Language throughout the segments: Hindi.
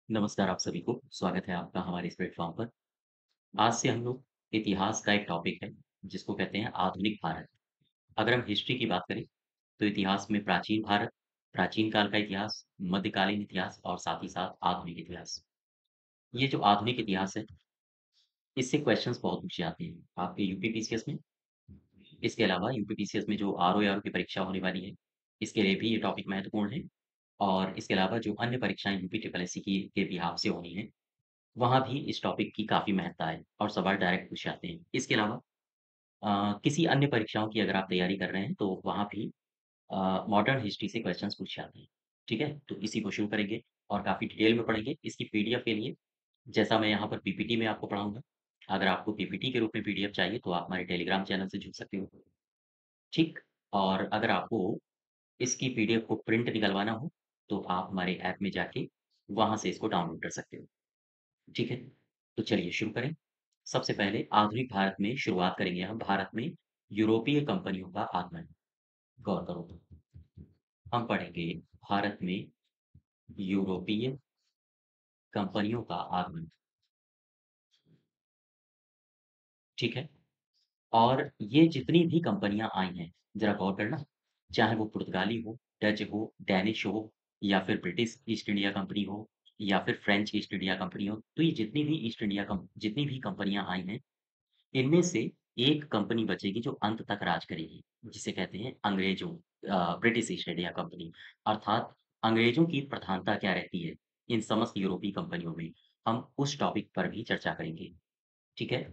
नमस्कार आप सभी को, स्वागत है आपका हमारे इस प्लेटफ़ॉर्म पर। आज से हम लोग इतिहास का एक टॉपिक है, जिसको कहते हैं आधुनिक भारत। अगर हम हिस्ट्री की बात करें, तो इतिहास में प्राचीन भारत, प्राचीन काल का इतिहास, मध्यकालीन इतिहास और साथ ही साथ आधुनिक इतिहास। ये जो आधुनिक इतिहास है, इससे क्वेश्चन्स बहुत पूछे जाते हैं। आपके यूपी पीसीएस में, इसके अलावा यूपी पीसीएस में जो आरओ या आरओ की परीक्षा होने वाली है, इसके लिए भी ये टॉपिक महत्वपूर्ण है और इसके अलावा जो अन्य परीक्षाएँ यूपी ट्रिपल एससी की के बिहाफ से होनी है, वहाँ भी इस टॉपिक की काफ़ी महत्ता है और सवाल डायरेक्ट पूछे जाते हैं। इसके अलावा किसी अन्य परीक्षाओं की अगर आप तैयारी कर रहे हैं, तो वहाँ भी मॉडर्न हिस्ट्री से क्वेश्चन्स पूछे जाते हैं। ठीक है? तो इसी को शुरू करेंगे और काफ़ी डिटेल में पढ़ेंगे। इसकी पीडीएफ के लिए जैसा मैं यहाँ पर पीपीटी में आपको पढ़ाऊँगा, अगर आपको पीपीटी के रूप में पीडीएफ चाहिए, तो आप हमारे टेलीग्राम चैनल से जुड़ सकते हो। ठीक? और अगर आपको इसकी पीडीएफ को प्रिंट निकलवाना हो, तो आप हमारे ऐप में जाके वहाँ से इसको डाउनलोड कर सकते हो। ठीक है? तो चलिए शुरू करें। सबसे पहले आधुनिक भारत में शुरुआत करेंगे हम भारत में यूरोपीय कंपनियों का आगमन। गौर करो, हम पढ़ेंगे भारत में यूरोपीय कंपनियों का आगमन। ठीक है? और ये जितनी भी कंपनियाँ आई हैं, ज़रा गौर करना, चाहे वो पुर्तगाली हो, डच हो, डेनिश हो या फिर ब्रिटिश ईस्ट इंडिया कंपनी हो या फिर फ्रेंच ईस्ट इंडिया कंपनी हो, तो ये जितनी भी कंपनियाँ आई हैं, इनमें से एक कंपनी बचेगी जो अंत तक राज करेगी, जिसे कहते हैं ब्रिटिश ईस्ट इंडिया कंपनी। अर्थात अंग्रेज़ों की प्रधानता क्या रहती है, इन समस्त यूरोपीय कंपनियों में, हम उस टॉपिक पर भी चर्चा करेंगे, ठीक है?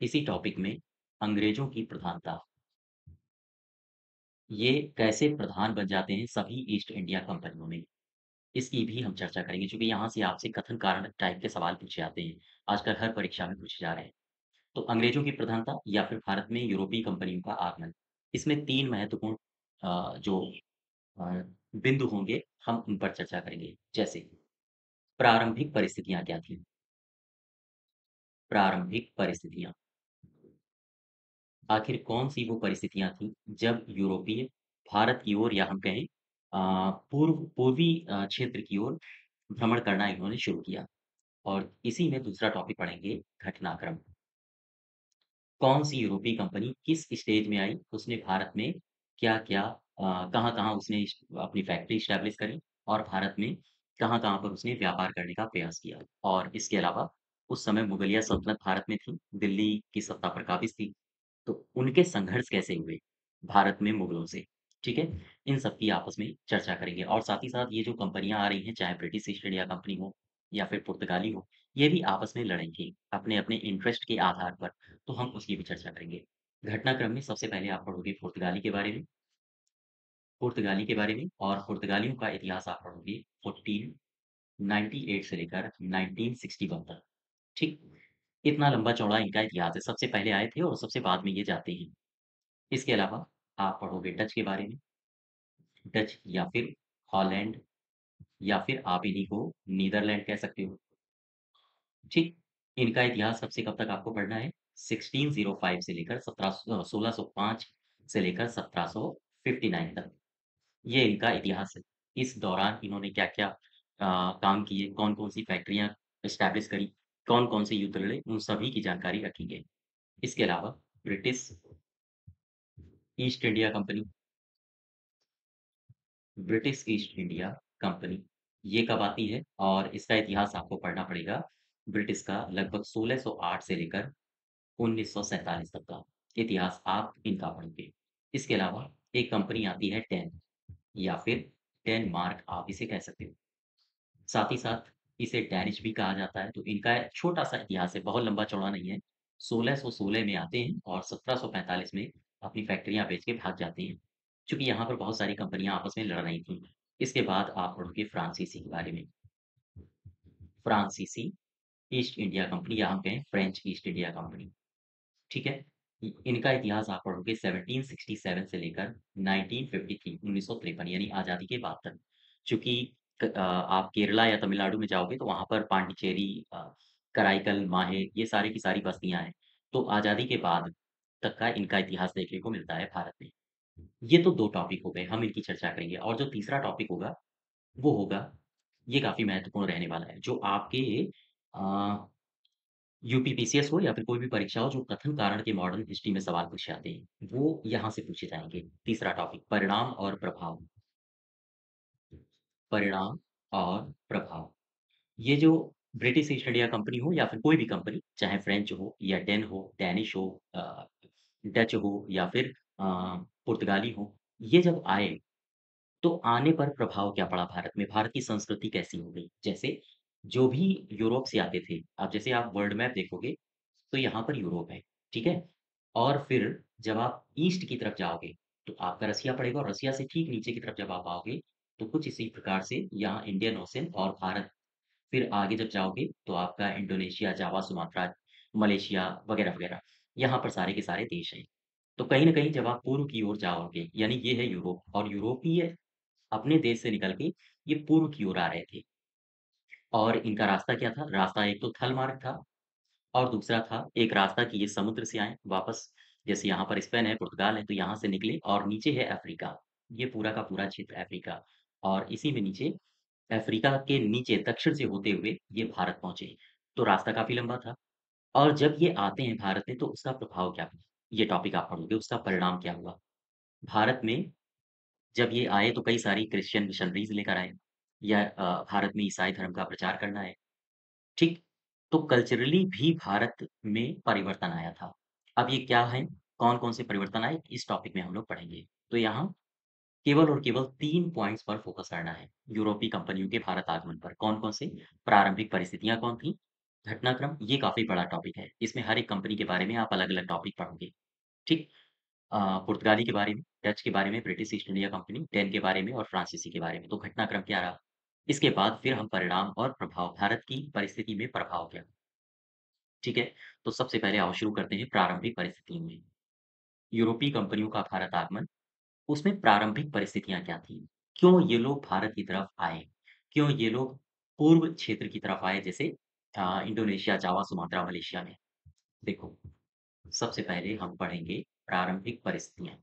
इसी टॉपिक में अंग्रेज़ों की प्रधानता, ये कैसे प्रधान बन जाते हैं सभी ईस्ट इंडिया कंपनियों में, इसकी भी हम चर्चा करेंगे, चूँकि यहाँ से आपसे कथन कारण टाइप के सवाल पूछे जाते हैं, आजकल हर परीक्षा में पूछे जा रहे हैं। तो अंग्रेज़ों की प्रधानता या फिर भारत में यूरोपीय कंपनियों का आगमन। इसमें 3 महत्वपूर्ण जो अ, बिंदु होंगे, हम उन पर चर्चा करेंगे। जैसे प्रारंभिक परिस्थितियाँ क्या थीं? प्रारंभिक परिस्थितियाँ। आखिर कौन-सी वो परिस्थितियाँ थीं, जब यूरोपीय भारत की ओर या हम कहें पूर्वी क्षेत्र की ओर भ्रमण करना इन्होंने शुरू किया। और इसी में दूसरा टॉपिक पढ़ेंगे घटनाक्रम। कौन-सी यूरोपीय कंपनी किस स्टेज में आई, उसने भारत में क्या-क्या कहाँ-कहाँ उसने अपनी फैक्ट्री इस्टैब्लिश करी और भारत में कहाँ-कहाँ पर उसने व्यापार करने का प्रयास किया। और इसके अलावा उस समय मुगलिया सल्तनत भारत में थी, दिल्ली की सत्ता पर काबिज़ थी, तो उनके संघर्ष कैसे हुए भारत में मुगलों से, ठीक है? इन सब की आपस में चर्चा करेंगे और साथ ही साथ ये जो कंपनियाँ आ रही हैं, चाहे ब्रिटिश ईस्ट इंडिया कंपनी हो या फिर पुर्तगाली हो, ये भी आपस में लड़ेंगी, अपने-अपने इंटरेस्ट के आधार पर। तो हम उसकी भी चर्चा करेंगे। घटनाक्रम में सबसे पहले आप पढ़ोगे पुर्तगाली के बारे में और पुर्तगालियों का इतिहास आप पढ़ोगे 1498 से लेकर 1961 तक, ठीक? इतना लंबा-चौड़ा इनका इतिहास है, सबसे पहले आए थे और सबसे बाद में ये जाते हैं। इसके अलावा आप पढ़ोगे डच के बारे में, डच या फिर हॉलैंड या फिर आप इन्हीं को नीदरलैंड कह सकते हो, ठीक? इनका इतिहास कब से कब तक आपको पढ़ना है? 1605 से लेकर 1605 से लेकर 1759 तक। ये इनका इतिहास है। इस दौरान इन्होंने क्या-क्या काम किए, कौन-कौन सी फैक्ट्रियाँ एस्टैब्लिश करी, कौन-कौन से युद्ध लड़े, उन सभी की जानकारी रखी गई। इसके अलावा British East India company British East India company, ये कब आती है और इसका इतिहास आपको पढ़ना पड़ेगा, ब्रिटिश का लगभग 1608 से लेकर 1947 तक का इतिहास आप इनका पढ़ोगे। इसके अलावा एक कंपनी आती है या फिर डेनमार्क आप इसे कह सकते हो। साथ ही साथ इसे डैनिश भी कहा जाता है, तो इनका एक छोटा-सा इतिहास है, बहुत लंबा-चौड़ा नहीं है। 1616 में आते हैं और 1745 में अपनी फैक्ट्रियाँ बेच के भाग जाते हैं। चूँकि यहाँ पर बहुत सारी कंपनियाँ आपस में लड़ रही थीं। इसके बाद आप पढ़ोगे फ्रांसीसी के बारे में। फ्रांसीसी ईस्ट इंडिया कंपनी या हम कहें फ्रेंच ईस्ट इंडिया कंपनी, ठीक है? इनका इतिहास आप पढ़ोगे 1767 से लेकर 1953 1953 यानी आज़ादी के बाद तक। चूँकि आप केरला या तमिलनाडु में जाओगे तो वहाँ पर पांडिचेरी कराईकल, माहे ये सारी की सारी बस्तियाँ हैं। तो आज़ादी के बाद तक का इनका इतिहास देखने को मिलता है भारत में। ये तो 2 टॉपिक हो गए, हम इनकी चर्चा करेंगे और जो तीसरा टॉपिक होगा, वो होगा ये काफ़ी महत्वपूर्ण रहने वाला है, जो आपके अ, यूपीपीसीएस हो या फिर कोई भी परीक्षा हो, जो कथन कारण के मॉडर्न हिस्ट्री में सवाल पूछे जाते हैं, वो यहाँ से पूछे जाएँगे। तीसरा टॉपिक परिणाम और प्रभाव। परिणाम और प्रभाव। ये जो ब्रिटिश ईस्ट इंडिया कंपनी हो या फिर कोई भी कंपनी, चाहे फ्रेंच हो या डेनिश हो, डच हो या फिर पुर्तगाली हो, ये जब आए, तो आने पर प्रभाव क्या पड़ा भारत में? भारत की संस्कृति कैसी हो गई? जैसे जो भी यूरोप से आते थे, अब जैसे आप वर्ल्ड मैप देखोगे, तो यहाँ पर यूरोप है, ठीक है? और फिर जब आप ईस्ट की तरफ जाओगे, तो आपका रसिया पड़ेगा और रसिया से ठीक नीचे की तरफ जब आप आओगे, तो कुछ इसी प्रकार से यहाँ इंडियन ओशन और भारत, फिर आगे जब जाओगे तो आपका इंडोनेशिया, जावा, सुमात्रा, मलेशिया वगैरह-वगैरह, यहाँ पर सारे के सारे देश हैं। तो कहीं न कहीं जब आप पूर्व की ओर जाओगे, यानी ये है यूरोप और यूरोपीय अपने देश से निकल के ये पूर्व की ओर आ रहे थे और इनका रास्ता क्या था? रास्ता एक तो थल मार्ग था और दूसरा था एक रास्ता कि ये समुद्र से आएँ वापस, जैसे यहाँ पर स्पेन है, पुर्तगाल है, तो यहाँ से निकले और नीचे है अफ्रीका। ये पूरा का पूरा क्षेत्र अफ्रीका और इसी में नीचे अफ्रीका के नीचे दक्षिण से होते हुए ये भारत पहुँचे। तो रास्ता काफ़ी लंबा था और जब ये आते हैं भारत में तो उसका प्रभाव क्या हुआ? ये टॉपिक आप पढ़ोगे, उसका परिणाम क्या हुआ? भारत में जब ये आए तो कई सारी क्रिश्चियन मिशनरीज़ लेकर आए या भारत में ईसाई धर्म का प्रचार करना है। ठीक? तो कल्चरली भी भारत में परिवर्तन आया था। अब ये क्या है? कौन-कौन से परिवर्तन आए? इस टॉपिक में हम लोग पढ़ेंगे। तो यहाँ केवल और केवल 3 पॉइंट्स पर फ़ोकस करना है, यूरोपीय कंपनियों के भारत आगमन पर। कौन-कौन से? प्रारंभिक परिस्थितियाँ कौन थीं? घटनाक्रम, ये काफ़ी बड़ा टॉपिक है। इसमें हर एक कंपनी के बारे में आप अलग-अलग टॉपिक पढ़ोगे। ठीक? पुर्तगाली के बारे में, डच के बारे में, British East India Company, Dane के बारे में और फ्रांसीसी के बारे में। तो घटनाक्रम क्या रहा? इसके बाद फिर हम परिणाम और प्रभाव, भारत की परिस्थिति में प्रभाव क्या? ठीक है? तो सबसे पहले आओ शुरू करते हैं प्रारंभिक परिस्थितियों में। यूरोपीय कंपनियों का भारत आगमन, उसमें प्रारंभिक परिस्थितियाँ क्या थी? क्यों ये लोग भारत की तरफ आए? क्यों ये लोग पूर्व क्षेत्र की तरफ आए जैसे इंडोनेशिया, जावा, सुमात्रा, मलेशिया में? देखो, सबसे पहले हम पढ़ेंगे प्रारंभिक परिस्थितियाँ।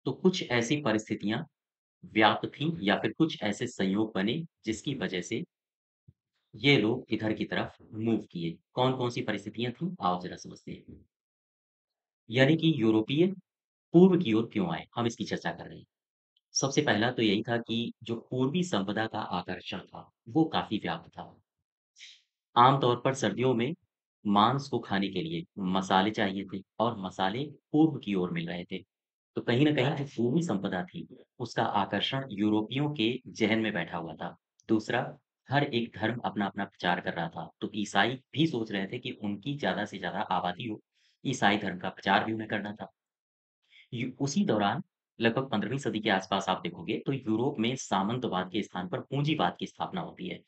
तो कुछ ऐसी परिस्थितियाँ व्याप्त थीं या फिर कुछ ऐसे संयोग बने जिसकी वजह से ये लोग इधर की तरफ मूव किए। कौन-कौन सी परिस्थितियाँ थीं? आओ ज़रा समझते हैं। यानी कि यूरोपीय पूर्व की ओर क्यों आए? हम इसकी चर्चा कर रहे हैं। सबसे पहला तो यही था कि जो पूर्वी संपदा का आकर्षण था, वो काफ़ी व्याप्त था। आम तौर पर सर्दियों में मांस को खाने के लिए मसाले चाहिए थे और मसाले पूर्व की ओर मिल रहे थे। तो कहीं न कहीं जो पूर्वी संपदा थी, उसका आकर्षण यूरोपियों के ज़हन में बैठा हुआ था। दूसरा, हर एक धर्म अपना-अपना प्रचार कर रहा था, तो ईसाई भी सोच रहे थे कि उनकी ज़्यादा से ज़्यादा आबादी हो, ईसाई धर्म का प्रचार भी उन्हें करना था। उसी दौरान लगभग 15वीं सदी के आसपास आप देखोगे तो यूरोप में सामंतवाद के स्थान पर पूंजीवाद की स्थापना होती है।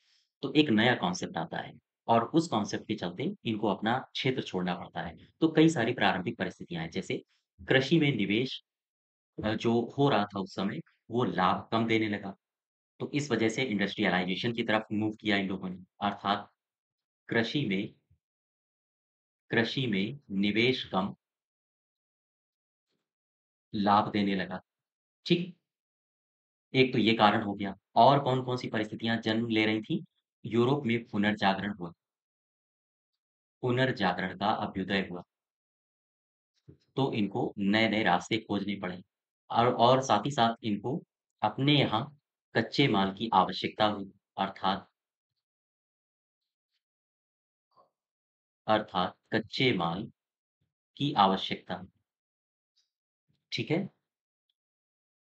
तो एक नया कॉन्सेप्ट आता है और उस कॉन्सेप्ट के चलते इनको अपना क्षेत्र छोड़ना पड़ता है। तो कई सारी प्रारंभिक परिस्थितियाँ हैं, जैसे कृषि में निवेश जो हो रहा था उस समय, वो लाभ कम देने लगा। तो इस वजह से इंडस्ट्रियलाइज़ेशन की तरफ मूव किया इन लोगों ने, अर्थात कृषि में कृषि में निवेश कम, लाभ देने लगा। ठीक? एक तो ये कारण हो गया और कौन-कौन सी परिस्थितियाँ जन्म ले रही थी? यूरोप में पुनर्जागरण हुआ, पुनर्जागरण का अभ्युदय हुआ, तो इनको नए-नए रास्ते खोजने पड़े और साथ ही साथ इनको अपने यहाँ कच्चे माल की आवश्यकता हुई, अर्थात अर्थात कच्चे माल की आवश्यकता, ठीक है?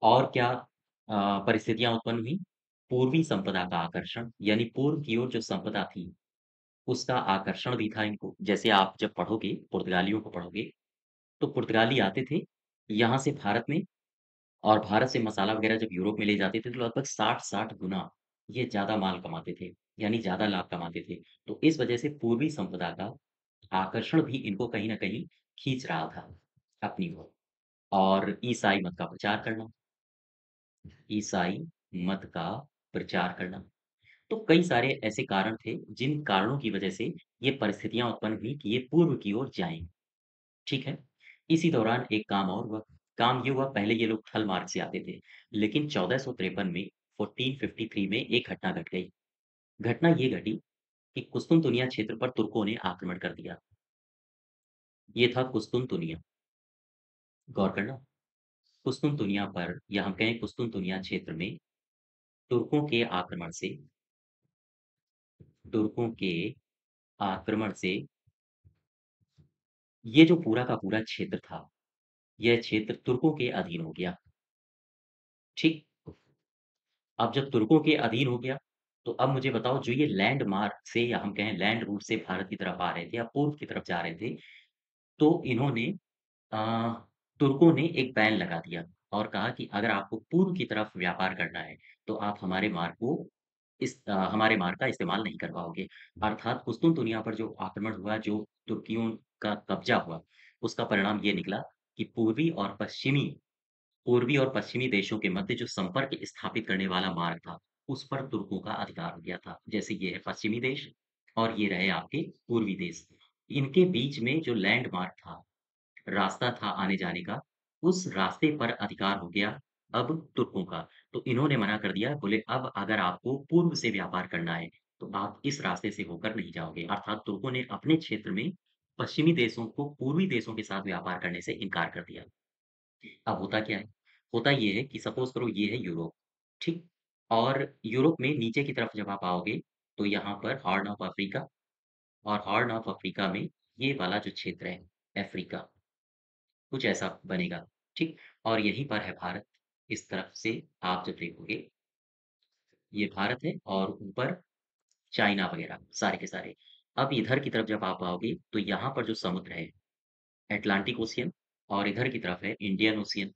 और क्या परिस्थितियाँ उत्पन्न हुई? पूर्वी संपदा का आकर्षण, यानी पूर्व की ओर जो संपदा थी, उसका आकर्षण भी था इनको। जैसे आप जब पढ़ोगे, पुर्तगालियों को पढ़ोगे तो पुर्तगाली आते थे, यहाँ से भारत में और भारत से मसाला वगैरह जब यूरोप में ले जाते थे, तो लगभग 60-60 गुना ये ज़्यादा माल कमाते थे, यानी ज़्यादा लाभ कमाते थे। तो इस वजह से पूर्वी संपदा का आकर्षण भी इनको कहीं न कहीं खींच रहा था अपनी ओर और ईसाई मत का प्रचार करना, ईसाई मत का प्रचार करना। तो कई सारे ऐसे कारण थे, जिन कारणों की वजह से ये परिस्थितियाँ उत्पन्न हुई कि ये पूर्व की ओर जाएँ। ठीक है। इसी दौरान एक काम और हुआ। काम ये हुआ पहले ये लोग थल मार्ग से आते थे, लेकिन 1453 में 1453 में एक घटना घट गई। घटना ये घटी कि कुस्तुनतुनिया क्षेत्र पर तुर्कों ने आक्रमण कर दिया। ये था कुस्तुनतुनिया, गौर करना। कुस्तुनतुनिया पर या हम कहें कुस्तुनतुनिया क्षेत्र में तुर्कों के आक्रमण से तुर्कों के आक्रमण से ये जो पूरा का पूरा क्षेत्र था, यह क्षेत्र तुर्कों के अधीन हो गया। ठीक? अब जब तुर्कों के अधीन हो गया, तो अब मुझे बताओ जो ये लैंड मार्क से या हम कहें लैंड रूट से भारत की तरफ आ रहे थे या पूर्व की तरफ जा रहे थे, तो इन्होंने अ, तुर्कों ने एक बैन लगा दिया और कहा कि अगर आपको पूर्व की तरफ व्यापार करना है, तो आप हमारे मार्ग का इस्तेमाल नहीं कर पाओगे। अर्थात कुस्तुनतुनिया पर जो आक्रमण हुआ, जो तुर्कियों का कब्ज़ा हुआ, उसका परिणाम ये निकला कि पूर्वी और पश्चिमी देशों के मध्य जो संपर्क स्थापित करने वाला मार्ग था, उस पर तुर्कों का अधिकार हो गया था। जैसे ये है पश्चिमी देश और ये रहे आपके पूर्वी देश। इनके बीच में जो लैंड मार्क था, रास्ता था आने-जाने का, उस रास्ते पर अधिकार हो गया अब तुर्कों का। तो इन्होंने मना कर दिया, बोले अब अगर आपको पूर्व से व्यापार करना है, तो आप इस रास्ते से होकर नहीं जाओगे। अर्थात तुर्कों ने अपने क्षेत्र में पश्चिमी देशों को पूर्वी देशों के साथ व्यापार करने से इनकार कर दिया। अब होता क्या है? होता ये है कि सपोज़ करो ये है यूरोप, ठीक? और यूरोप में नीचे की तरफ जब आप आओगे, तो यहाँ पर हॉर्न ऑफ अफ्रीका और हॉर्न ऑफ अफ्रीका में ये वाला जो क्षेत्र है, अफ्रीका, कुछ ऐसा बनेगा, ठीक? और यहीं पर है भारत। इस तरफ से आप जब देखोगे, ये भारत है और ऊपर चाइना वगैरह सारे के सारे। अब इधर की तरफ जब आप आओगे, तो यहाँ पर जो समुद्र है, अटलांटिक ओशियन और इधर की तरफ है इंडियन ओशियन।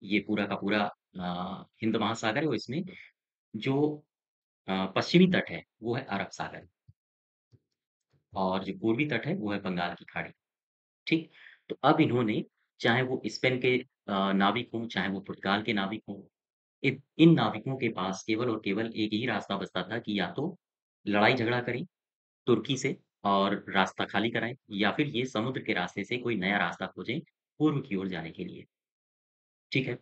ये पूरा का पूरा हिंद महासागर है और इसमें जो पश्चिमी तट है, वो है अरब सागर और जो पूर्वी तट है, वो है बंगाल की खाड़ी, ठीक? तो अब इन्होंने चाहे वो स्पेन के नाविक हों, चाहे वो पुर्तगाल के नाविक हों, इन नाविकों के पास केवल और केवल एक ही रास्ता बचता था कि या तो लड़ाई-झगड़ा करें तुर्की से और रास्ता खाली कराएँ या फिर ये समुद्र के रास्ते से कोई नया रास्ता खोजें पूर्व की ओर जाने के लिए, ठीक है?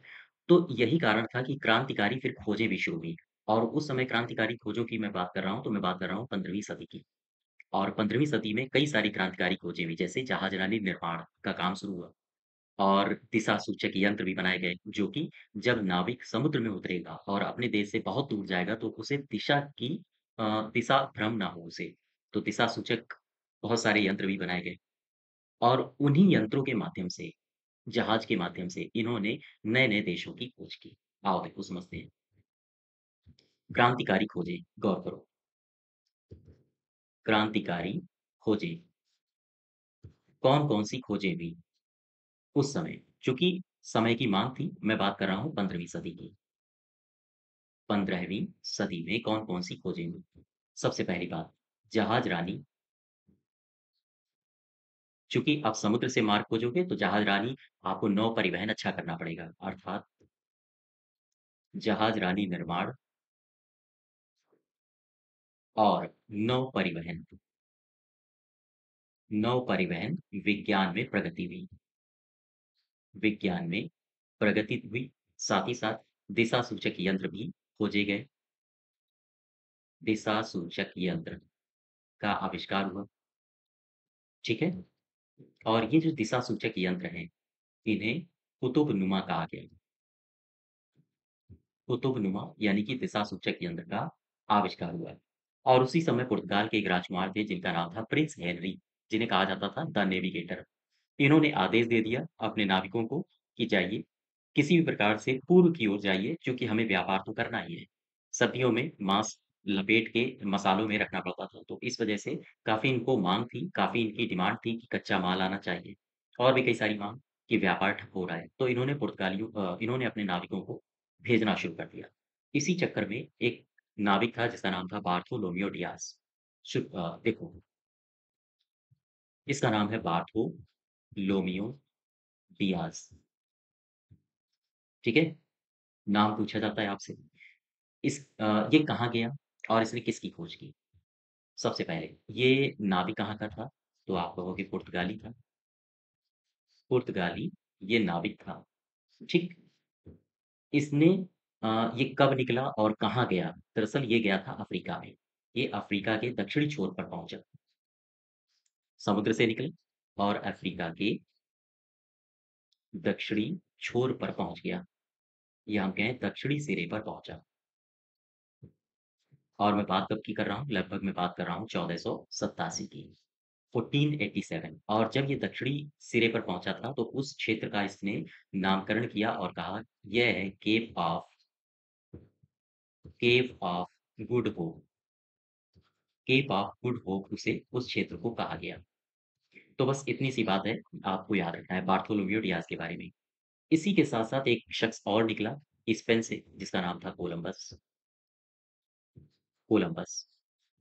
तो यही कारण था कि क्रांतिकारी फिर खोजें भी शुरू हुई और उस समय क्रांतिकारी खोजों की मैं बात कर रहा हूँ, तो मैं बात कर रहा हूँ 15वीं सदी की और 15वीं सदी में कई सारी क्रांतिकारी खोजें हुई, जैसे जहाज़रानी निर्माण का काम शुरू हुआ और दिशा सूचक यंत्र भी बनाए गए, जो कि जब नाविक समुद्र में उतरेगा और अपने देश से बहुत दूर जाएगा, तो उसे दिशा भ्रम ना हो उसे, तो दिशा सूचक बहुत सारे यंत्र भी बनाए गए और उन्हीं यंत्रों के माध्यम से, जहाज के माध्यम से इन्होंने नए-नए देशों की खोज की। आओ देखो समझते हैं। क्रांतिकारी खोजें, गौर करो। क्रांतिकारी खोजें, कौन-कौन सी खोजें हुई उस समय? चूँकि समय की माँग थी, मैं बात कर रहा हूँ 15वीं सदी की। 15वीं सदी में कौन-कौन सी खोजें हुई? सबसे पहली बात, जहाज़रानी, चूँकि आप समुद्र से मार्ग खोजोगे तो जहाज़रानी आपको नौ परिवहन अच्छा करना पड़ेगा, अर्थात जहाज़रानी निर्माण और नौ परिवहन विज्ञान में प्रगति हुई। विज्ञान में प्रगति हुई, साथ ही साथ दिशा सूचक यंत्र भी खोजे गए। दिशा सूचक यंत्र का आविष्कार हुआ, ठीक है? और ये जो दिशा सूचक यंत्र हैं, इन्हें कुतुबनुमा कहा गया। कुतुबनुमा यानी कि दिशा सूचक यंत्र का आविष्कार हुआ। और उसी समय पुर्तगाल के एक राजकुमार थे जिनका नाम था प्रिंस हेनरी, जिन्हें कहा जाता था द नेविगेटर। इन्होंने आदेश दे दिया अपने नाविकों को कि जाइए, किसी भी प्रकार से पूर्व की ओर जाइए क्योंकि हमें व्यापार तो करना ही है। सर्दियों में मांस लपेट के मसालों में रखना पड़ता था, तो इस वजह से काफ़ी इनको माँग थी, काफ़ी इनकी डिमांड थी कि कच्चा माल आना चाहिए और भी कई सारी माँग कि व्यापार ठप हो रहा है। तो इन्होंने अपने नाविकों को भेजना शुरू कर दिया। इसी चक्कर में एक नाविक था जिसका नाम था बार्थोलोमेओ डियास। देखो, इसका नाम है बार्थोलोमियो डियाज़, ठीक है? नाम पूछा जाता है आपसे। ये कहाँ गया और इसने किसकी खोज की? सबसे पहले ये नाविक कहाँ का था? तो आप कहोगे पुर्तगाली था। पुर्तगाली ये नाविक था, ठीक? इसने ये कब निकला और कहाँ गया? दरअसल ये गया था अफ्रीका में। ये अफ्रीका के दक्षिणी छोर पर पहुँचा। समुद्र से निकला और अफ्रीका के दक्षिणी छोर पर पहुँच गया। या हम कहें दक्षिणी सिरे पर पहुँचा। और मैं बात कब की कर रहा हूँ? लगभग मैं बात कर रहा हूँ 1487 की। 1487। और जब ये दक्षिणी सिरे पर पहुँचा था, तो उस क्षेत्र का इसने नामकरण किया और कहा, यह है Cape of Good Hope. Cape of Good Hope उसे उस क्षेत्र को कहा गया। तो बस इतनी सी बात है, आपको याद रखना है बार्थोलोम्यू डियाज़ के बारे में। इसी के साथ-साथ एक शख्स और निकला स्पेन से, जिसका नाम था कोलंबस। कोलंबस।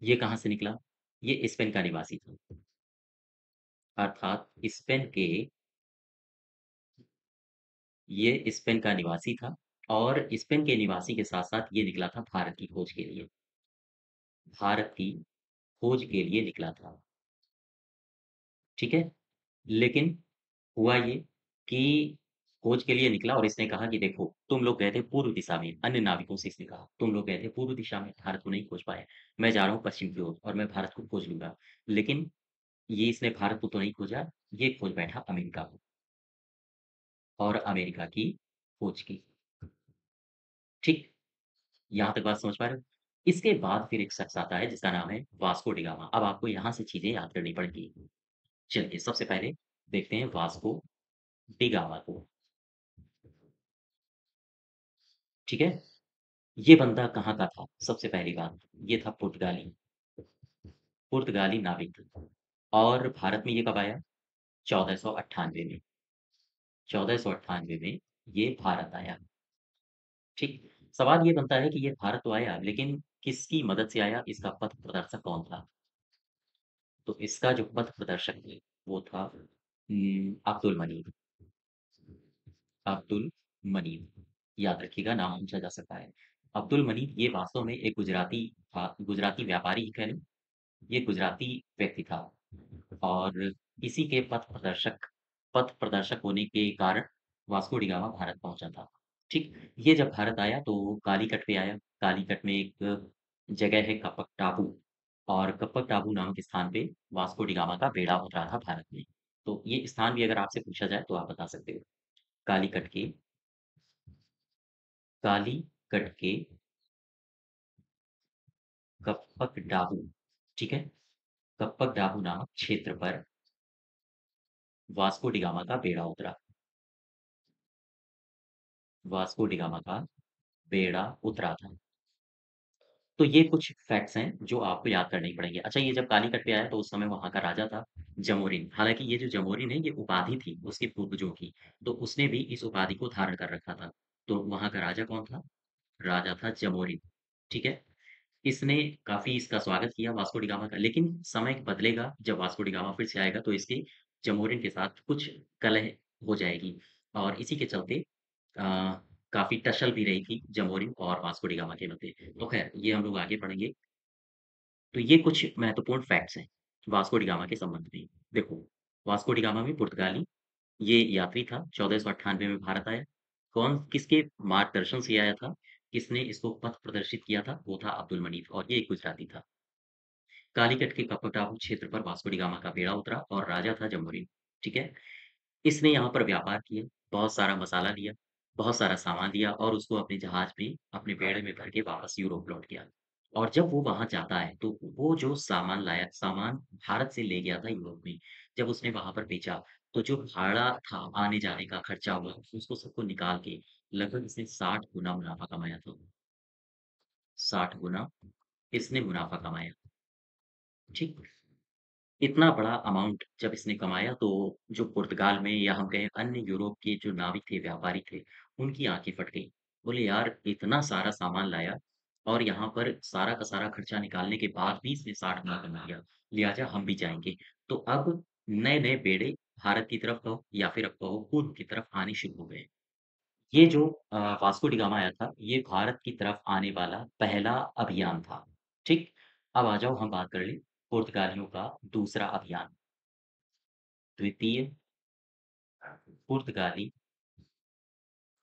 ये कहाँ से निकला? ये स्पेन का निवासी था। अर्थात ये स्पेन का निवासी था और स्पेन के निवासी के साथ-साथ ये निकला था भारत की खोज के लिए। भारत की खोज के लिए निकला था, ठीक है? लेकिन हुआ ये कि खोज के लिए निकला और इसने कहा कि देखो, तुम लोग गए थे पूर्व दिशा में, अन्य नाविकों से इसने कहा, तुम लोग गए थे पूर्व दिशा में, भारत को नहीं खोज पाए। मैं जा रहा हूँ पश्चिम की ओर और मैं भारत को खोज लूँगा। लेकिन ये इसने भारत को तो नहीं खोजा, ये खोज बैठा अमेरिका को और अमेरिका की खोज की। ठीक? यहाँ तक बात समझ पा रहे हो? इसके बाद फिर एक शख्स आता है जिसका नाम है वास्को डी गामा। अब आपको यहाँ से चीज़ें याद करनी पड़ेंगी। चलिए, सबसे पहले देखते हैं वास्को डी गामा को, ठीक है? ये बंदा कहाँ का था? सबसे पहली बात, ये था पुर्तगाली नाविक और भारत में ये कब आया? 1498 में। 1498 में ये भारत आया, ठीक? सवाल ये बनता है कि ये भारत तो आया, लेकिन किसकी मदद से आया? इसका पथ प्रदर्शक कौन था? तो इसका जो पथ प्रदर्शक थे, वो था अब्दुल मनीब। अब्दुल मनीब, याद रखिएगा नाम पूछा जा सकता है। अब्दुल मनीब ये वास्तव में एक गुजराती था, गुजराती व्यापारी ही कह लें, ये गुजराती व्यक्ति था और इसी के पथ प्रदर्शक होने के कारण वास्को डी गामा भारत पहुँचा था। ठीक, ये जब भारत आया तो कालीकट पे आया। कालीकट में एक जगह है कपक टापू और कपक टापू नामक स्थान पे वास्को डी गामा का बेड़ा उतरा था भारत में। तो ये स्थान भी अगर आपसे पूछा जाए तो आप बता सकते हो। कालीकट के कालीकट के कप्पक डाबू, ठीक है? कप्पक डाबू नामक क्षेत्र पर वास्को डी गामा का बेड़ा उतरा। वास्को डी गामा का बेड़ा उतरा था। तो ये कुछ फैक्ट्स हैं जो आपको याद करने ही पड़ेंगे। अच्छा, ये जब कालीकट पे आया तो उस समय वहाँ का राजा था जमोरिन। हालाँकि ये जो जमोरिन है ये उपाधि थी उसके पूर्वजों की, तो उसने भी इस उपाधि को धारण कर रखा था। तो वहाँ का राजा कौन था? राजा था जमोरिन, ठीक है? इसने काफ़ी इसका स्वागत किया वास्को डी गामा का, लेकिन समय बदलेगा जब वास्को डी गामा फिर से आएगा तो इसके जमोरिन के साथ कुछ कलह हो जाएगी और इसी के चलते अ, काफ़ी टसल भी रही थी जमोरिन और वास्को डी गामा के मध्य। तो ख़ैर ये हम लोग आगे पढ़ेंगे। तो ये कुछ महत्वपूर्ण फैक्ट्स हैं वास्को डी गामा के संबंध में। देखो, वास्को डी गामा भी पुर्तगाली ये यात्री था, 1498 में भारत आया। किसके मार्गदर्शन से आया था? किसने इसको पथ प्रदर्शित किया था? वो था अब्दुल मनीफ और ये एक गुजराती था। कालीकट के कपटाऊ क्षेत्र पर वास्को डी गामा का बेड़ा उतरा और राजा था जम्बूरी, ठीक है? इसने यहाँ पर व्यापार किया, बहुत सारा मसाला लिया, बहुत सारा सामान लिया और उसको अपने जहाज में, अपने बेड़े में भर के वापस यूरोप लौट गया। और जब वो वहाँ जाता है, तो वो जो सामान भारत से ले गया था यूरोप में, जब उसने वहाँ पर बेचा, तो जो भाड़ा था, आने-जाने का खर्चा हुआ, उसको सबको निकाल के लगभग इसने 60 गुना मुनाफ़ा कमाया था। 60 गुना इसने मुनाफ़ा कमाया, ठीक? इतना बड़ा अमाउंट जब इसने कमाया तो जो पुर्तगाल में या हम कहें अन्य यूरोप के जो नाविक थे, व्यापारी थे, उनकी आँखें फट गईं। बोले यार इतना सारा सामान लाया और यहाँ पर सारा का सारा खर्चा निकालने के बाद भी इसने 60 गुना कमा लिया, लिहाज़ा हम भी जाएँगे। तो अब नए-नए बेड़े भारत की तरफ कहो या फिर अब कहो पूर्व की तरफ आने शुरू हो गए। ये जो वास्को डी गामा आया था, ये भारत की तरफ आने वाला पहला अभियान था, ठीक? अब आ जाओ हम बात कर लें पुर्तगालियों का दूसरा अभियान। द्वितीय पुर्तगाली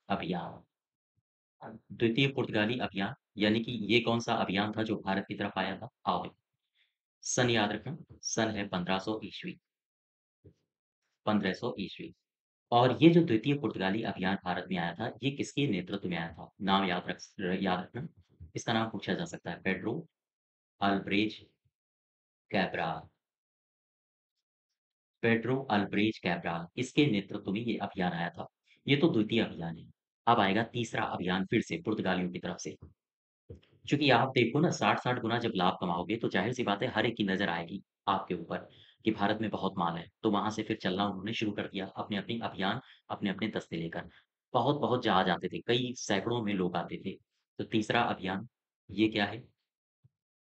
अभियान। द्वितीय पुर्तगाली अभियान, यानी कि ये कौन-सा अभियान था जो भारत की तरफ आया था? आओ देखो, सन याद रखना, सन है 1500 ईस्वी, 1500 ईस्वी। और ये जो द्वितीय पुर्तगाली अभियान भारत में आया था, ये किसके नेतृत्व में आया था? नाम याद रखना। इसका नाम पूछा जा सकता है, पेड्रो अल्ब्रेज कैब्राल। पेड्रो अल्ब्रेज कैब्राल, इसके नेतृत्व में ये अभियान आया था। ये तो द्वितीय अभियान है। अब आएगा तीसरा अभियान फिर से पुर्तगालियों की तरफ से। चूँकि आप देखो ना 60-60 गुना जब लाभ कमाओगे तो ज़ाहिर-सी बात है हर एक की नज़र आएगी आपके ऊपर कि भारत में बहुत माल है। तो वहाँ से फिर चलना उन्होंने शुरू कर दिया अपने-अपने अभियान, अपने-अपने दस्ते लेकर। बहुत-बहुत जहाज आते थे, कई सैकड़ों में लोग आते थे। तो तीसरा अभियान ये क्या है?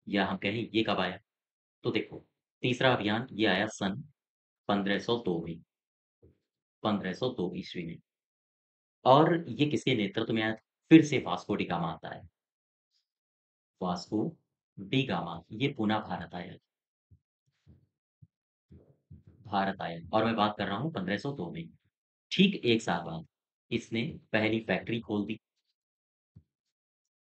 या हम कहें ये कब आया? तो देखो, तीसरा अभियान ये आया सन 1502 में, 1502 ईस्वी में। और ये किसके नेतृत्व में आया था? फिर से वास्को डी गामा आता है। वास्को डी गामा ये पुनः भारत आया। भारत आया और मैं बात कर रहा हूँ 1502 में। ठीक 1 साल बाद इसने पहली फैक्ट्री खोल दी।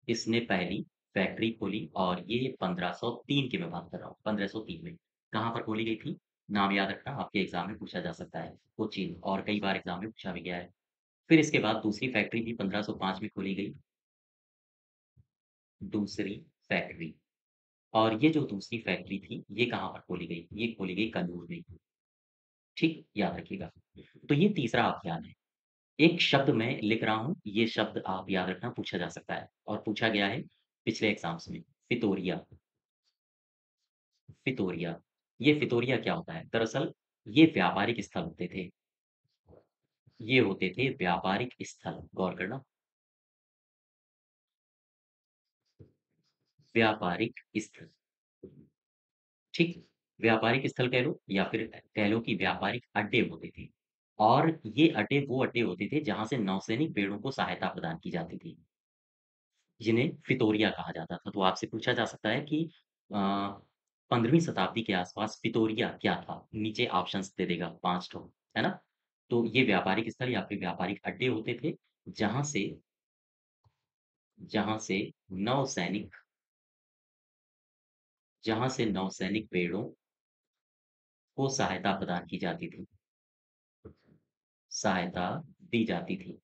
इसने पहली फैक्ट्री खोली और ये 1503 की मैं बात कर रहा हूँ, 1503 में। कहाँ पर खोली गई थी? नाम याद रखना, आपके एग्ज़ाम में पूछा जा सकता है, कोचीन और कई बार एग्ज़ाम में पूछा भी गया है। फिर इसके बाद दूसरी फैक्ट्री भी 1505 में खोली गई, दूसरी फैक्ट्री। और ये जो दूसरी फैक्ट्री थी, ये कहाँ पर खोली गई? ये खोली गई कन्नूर में, ठीक? याद रखिएगा। तो ये तीसरा अभियान है। एक शब्द मैं लिख रहा हूँ, ये शब्द आप याद रखना पूछा जा सकता है और पूछा गया है पिछले एग्ज़ाम्स में, फितोरिया, फितोरिया। ये फितोरिया क्या होता है? दरअसल ये व्यापारिक स्थल होते थे, ये होते थे व्यापारिक स्थल, गौर करना, व्यापारिक स्थल, ठीक? व्यापारिक स्थल कह लो या फिर कह लो कि व्यापारिक अड्डे होते थे और ये अड्डे वो अड्डे होते थे जहाँ से नौसैनिक बेड़ों को सहायता प्रदान की जाती थी। जिन्हें फितोरिया कहा जाता था। तो आपसे पूछा जा सकता है कि अ, 15वीं शताब्दी के आसपास फितोरिया क्या था? नीचे ऑप्शंस दे देगा 5 ठो, है ना? तो ये व्यापारिक स्थल या फिर व्यापारिक अड्डे होते थे, जहाँ से जहाँ से नौसैनिक जहाँ से नौसैनिक बेड़ों को सहायता प्रदान की जाती थी, सहायता दी जाती थी।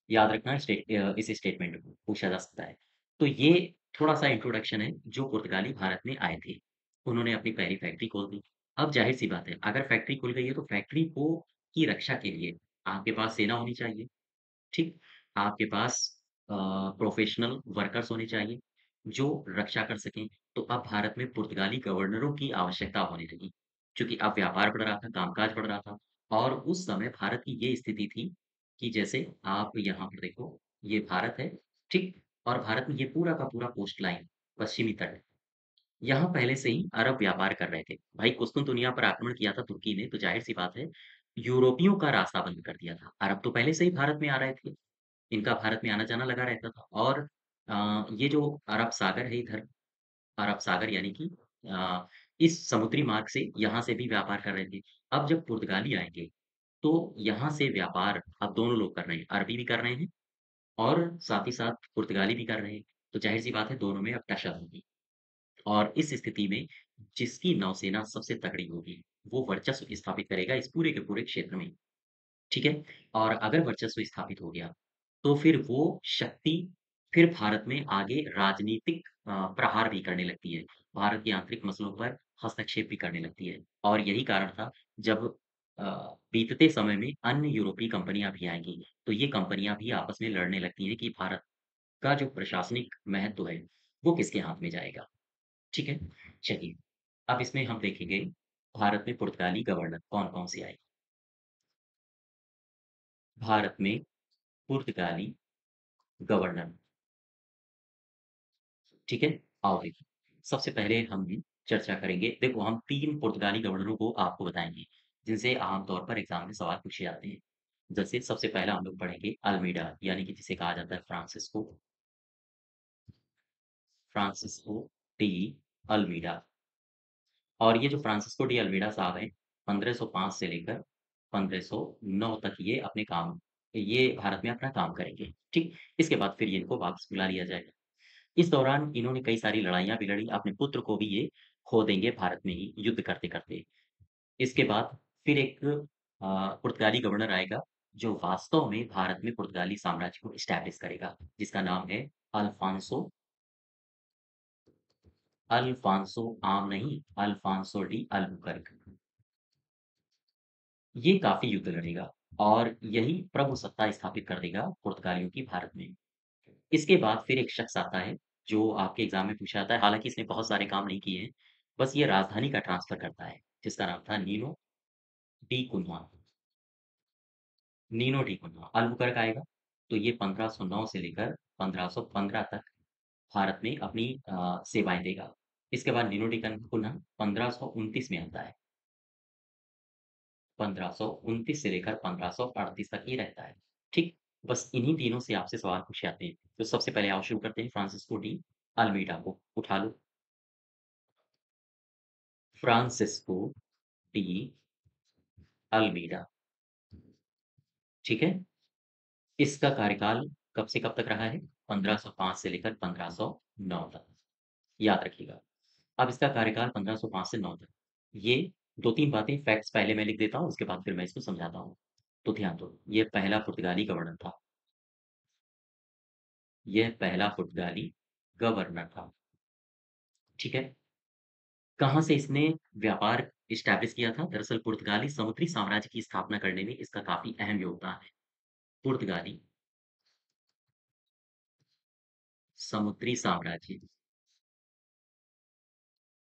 याद रखना इस स्टेटमेंट को पूछा जा सकता है। तो ये थोड़ा-सा इंट्रोडक्शन है जो पुर्तगाली भारत में आए थे। उन्होंने अपनी पहली फैक्ट्री खोल दी। अब ज़ाहिर-सी बात है अगर फैक्ट्री खुल गई है तो फैक्ट्री को की रक्षा के लिए आपके पास सेना होनी चाहिए, ठीक? आपके पास अ, प्रोफ़ेशनल वर्कर्स होने चाहिए जो रक्षा कर सकें। तो अब भारत में पुर्तगाली गवर्नरों की आवश्यकता होने लगी। क्योंकि अब व्यापार बढ़ रहा था, कामकाज बढ़ रहा था और उस समय भारत की ये स्थिति थी कि जैसे आप यहाँ पर देखो, ये भारत है, ठीक? और भारत में ये पूरा का पूरा कोस्ट लाइन, पश्चिमी तट, यहाँ पहले से ही अरब व्यापार कर रहे थे। भाई कुस्तुनतुनिया पर आक्रमण किया था तुर्की ने, तो ज़ाहिर-सी बात है, यूरोपियों का रास्ता बंद कर दिया था। अरब तो पहले से ही भारत में आ रहे थे, इनका भारत में आना-जाना लगा रहता था और ये जो अरब सागर है इधर, अरब सागर यानी कि अ, इस समुद्री मार्ग से यहाँ से भी व्यापार कर रहे थे। अब जब पुर्तगाली आएँगे, तो यहाँ से व्यापार अब दोनों लोग कर रहे हैं, अरबी भी कर रहे हैं और साथ ही साथ पुर्तगाली भी कर रहे हैं। तो ज़ाहिर-सी बात है दोनों में अब टक्कर होगी और इस स्थिति में जिसकी नौसेना सबसे तगड़ी होगी, वो वर्चस्व स्थापित करेगा इस पूरे के पूरे क्षेत्र में, ठीक है? और अगर वर्चस्व स्थापित हो गया, तो फिर वो शक्ति फिर भारत में आगे राजनीतिक प्रहार भी करने लगती है। भारत के आंतरिक मसलों पर हस्तक्षेप भी करने लगती है और यही कारण था जब अ, बीतते समय में अन्य यूरोपीय कंपनियाँ भी आएँगी, तो ये कंपनियाँ भी आपस में लड़ने लगती हैं कि भारत का जो प्रशासनिक महत्व है, वो किसके हाथ में जाएगा, ठीक है? चलिए, अब इसमें हम देखेंगे भारत में पुर्तगाली गवर्नर कौन-कौन से आए। भारत में पुर्तगाली गवर्नर, ठीक है? आओ देखिए, सबसे पहले हम चर्चा करेंगे देखो हम 3 पुर्तगाली गवर्नरों को आपको बताएँगे, जिनसे आम तौर पर एग्ज़ाम में सवाल पूछे जाते हैं। जैसे सबसे पहला हम लोग पढ़ेंगे अल्मीडा यानी कि जिसे कहा जाता है फ्रांसिस्को डी अल्मीडा और ये जो फ्रांसिस्को डी अल्मीडा साहब हैं, 1505 से लेकर 1509 तक ये अपने काम ये भारत में अपना काम करेंगे, ठीक? इसके बाद फिर इनको वापस बुला लिया जाएगा। इस दौरान इन्होंने कई सारी लड़ाइयाँ भी लड़ी, अपने पुत्र को भी ये खो देंगे भारत में ही युद्ध करते-करते। इसके बाद फिर एक पुर्तगाली गवर्नर आएगा, जो वास्तव में भारत में पुर्तगाली साम्राज्य को एस्टैब्लिश करेगा, जिसका नाम है अल्फांसो अल्फांसो आम नहीं, अल्फांसो डी अल्बुकर्क। ये काफ़ी युद्ध लड़ेगा और यही प्रभुसत्ता स्थापित कर देगा पुर्तगालियों की भारत में। इसके बाद फिर एक शख्स आता है, जो आपके एग्ज़ाम में पूछा जाता है, हालाँकि इसने बहुत सारे काम नहीं किए हैं, बस ये राजधानी का ट्रांसफ़र करता है, जिसका नाम था नीनो डी कुन्हा। अल्बुकर्क आएगा, तो ये 1509 से लेकर 1515 तक भारत में अपनी सेवाएँ देगा। इसके बाद नीनो डी कुन्हा 1529 में आता है, 1529 से लेकर 1538 तक ये रहता है, ठीक? बस इन्हीं तीनों से आपसे सवाल पूछे जाते हैं। तो सबसे पहले आओ शुरू करते हैं फ्रांसिस्को डी अल्मीडा को, उठा लो। फ्रांसिस्को डी अल्मीडा, ठीक है? इसका कार्यकाल कब से कब तक रहा है? 1505 से लेकर 1509 तक, याद रखिएगा। अब इसका कार्यकाल 1505 से 9 तक। ये 2-3 बातें फैक्ट्स पहले मैं लिख देता हूँ, उसके बाद फिर मैं इसको समझाता हूँ। तो ध्यान दो, ये पहला पुर्तगाली गवर्नर था। यह पहला पुर्तगाली गवर्नर था, ठीक है? कहाँ से इसने व्यापार एस्टैब्लिश किया था? दरअसल पुर्तगाली समुद्री साम्राज्य की स्थापना करने में इसका काफ़ी अहम योगदान है। पुर्तगाली समुद्री साम्राज्य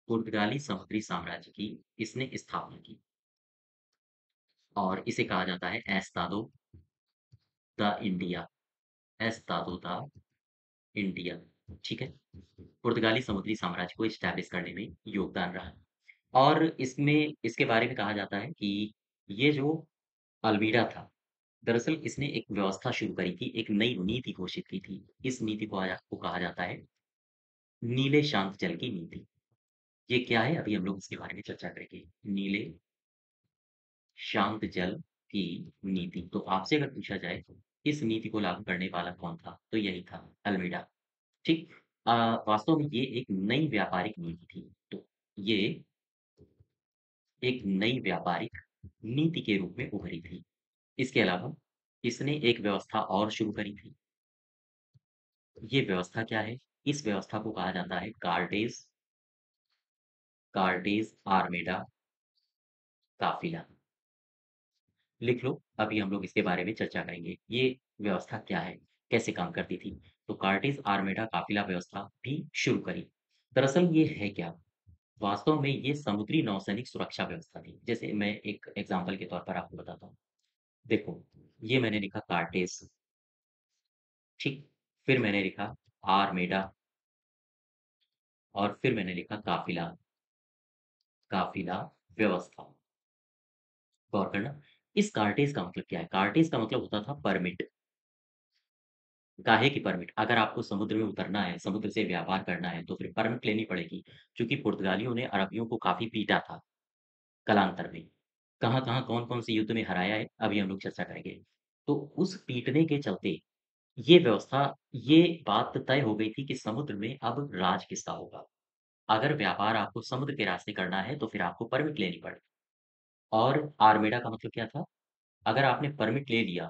पुर्तगाली समुद्री साम्राज्य की इसने स्थापना की और इसे कहा जाता है Estado the India, Estado the India, ठीक है? पुर्तगाली समुद्री साम्राज्य को एस्टैब्लिश करने में योगदान रहा और इसमें इसके बारे में कहा जाता है कि ये जो अल्मीडा था, दरअसल इसने एक व्यवस्था शुरू करी थी, एक नई नीति घोषित की थी। इस नीति को कहा जाता है नीले शांत जल की नीति। ये क्या है? अभी हम लोग इसके बारे में चर्चा करेंगे। नीले शांत जल की नीति। तो आपसे अगर पूछा जाए, इस नीति को लागू करने वाला कौन था? तो यही था, अल्मीडा। ठीक? अ, वास्तव में ये एक नई व्यापारिक नीति थी। तो ये एक नई व्यापारिक नीति के रूप में उभरी थी। इसके अलावा इसने एक व्यवस्था और शुरू करी थी। ये व्यवस्था क्या है? इस व्यवस्था को कहा जाता है कार्टेज़ आर्मेडा काफ़िला। लिख लो, अभी हम लोग इसके बारे में चर्चा करेंगे। ये व्यवस्था क्या है? कैसे काम करती थी? तो कार्टेज़ आर्मेडा काफ़िला व्यवस्था भी शुरू करी। दरअसल ये है क्या? वास्तव में ये समुद्री नौसैनिक सुरक्षा व्यवस्था थी। जैसे मैं एक एग्ज़ाम्पल के तौर पर आपको बताता हूँ। देखो, ये मैंने लिखा कार्टेज़, ठीक? फिर मैंने लिखा आर्मेडा और फिर मैंने लिखा काफ़िला, काफ़िला व्यवस्था। गौर करना, इस कार्टेज़ का मतलब क्या है? कार्टेज़ का मतलब होता था परमिट। काहे की परमिट? अगर आपको समुद्र में उतरना है, समुद्र से व्यापार करना है, तो फिर परमिट लेनी पड़ेगी। चूँकि पुर्तगालियों ने अरबियों को काफ़ी पीटा था, कालांतर में। कहाँ-कहाँ, कौन-कौन से युद्ध में हराया है, अभी हम लोग चर्चा करेंगे। तो उस पीटने के चलते ये व्यवस्था ये बात तय हो गई थी कि समुद्र में अब राज किसका होगा। अगर व्यापार आपको समुद्र के रास्ते करना है, तो फिर आपको परमिट लेनी पड़ेगी। और आर्मेडा का मतलब क्या था? अगर आपने परमिट ले लिया,